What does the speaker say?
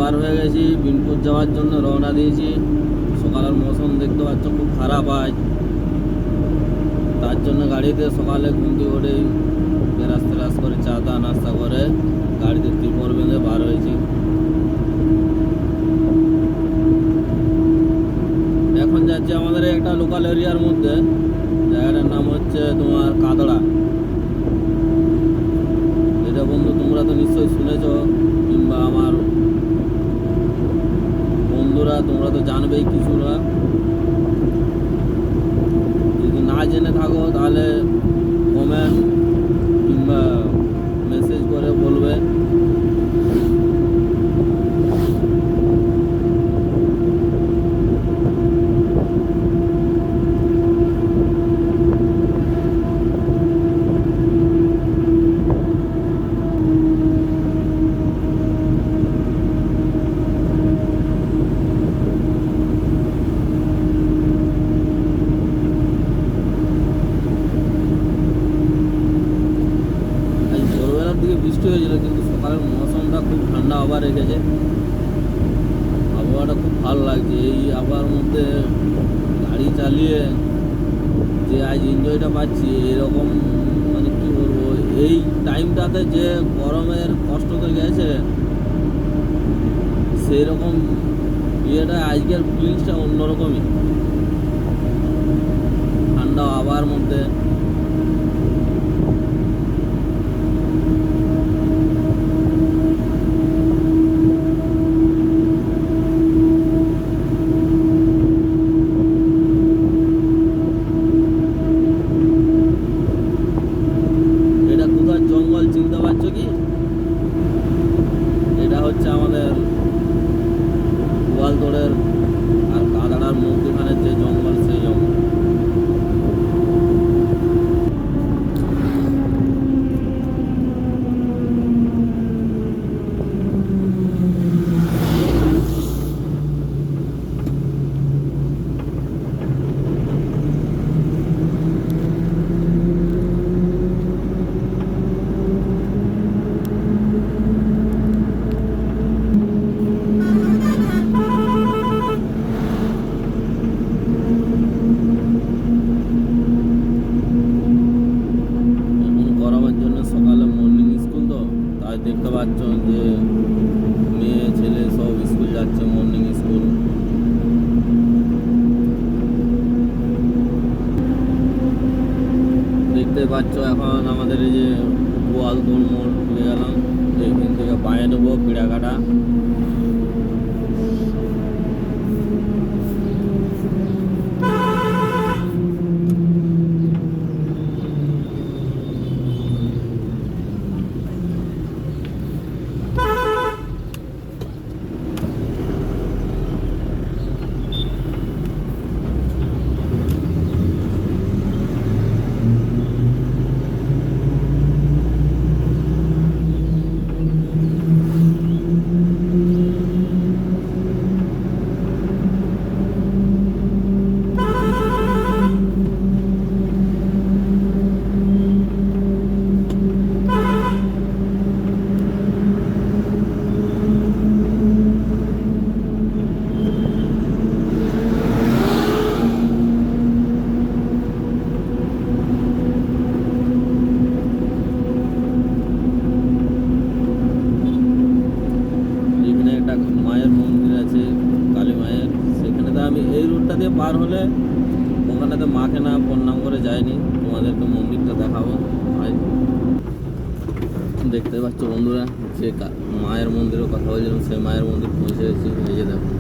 বার হয়ে গেছি, বিনপুর যাওয়ার জন্য রওনা দিয়েছি। সকালের মৌসুম দেখতে পাচ্ছ খুব খারাপ আজ, তার জন্য গাড়িতে সকালে ঘুম থেকে উঠেই ব্রাশ ট্রাশ করে চা টা নাস্তা করে গাড়িতে ত্রিপল বেঁধে বার হয়েছি। এখন যাচ্ছি আমাদের একটা লোকাল এরিয়ার মধ্যে, জায়গাটার নাম হচ্ছে তোমার কাদড়া। এটা বন্ধু তোমরা তো নিশ্চয়ই শুনেছ, কিংবা আমার বন্ধুরা তোমরা তো জানবেই কিছুটা। যদি না জেনে থাকো তাহলে কমেন্ট কিংবা মেসেজ করে বলবে। বৃষ্টি হয়েছিল, কিন্তু সকালের মৌসুমটা খুব ঠান্ডা আবার রেখেছে, আবহাওয়াটা খুব ভালো লাগছে। এই আবহাওয়ার মধ্যে গাড়ি চালিয়ে যে আজ এনজয়টা পাচ্ছি, এরকম মানে কী বলবো, এই টাইমটাতে যে গরমের কষ্ট তো গেছে, সেই রকম ইয়েটা আজকের ফিলিংসটা অন্যরকমই। ঠান্ডা আবহাওয়ার মধ্যে জঙ্গল চিনতে পারছো কি? এটা হচ্ছে আমাদের গোয়ালতোড়ের আর কাদাড়ার মধ্যখানের যে জঙ্গল, সেই জঙ্গল। দেখতে পাচ্ছ যে মেয়ে ছেলে সব স্কুল যাচ্ছে, মর্নিং স্কুল। দেখতে পাচ্ছ এখন আমাদের এই যে গোয়ালতোড় মোড় পেয়ে গেলাম, এইখান থেকে পায়ে নেবো পিড়াকাটা। মায়ের মন্দির আছে, কালী মায়ের, সেখানেতে আমি এই রুটটা দিয়ে পার হলে ওখানেতে মাকে না প্রণাম করে যাইনি, তোমাদেরকে মন্দিরটা দেখাবো। দেখতে পাচ্ছ বন্ধুরা, যে মায়ের মন্দিরের কথা বলছিলাম, সেই মায়ের মন্দির পৌঁছে গেছি। এই যে দেখো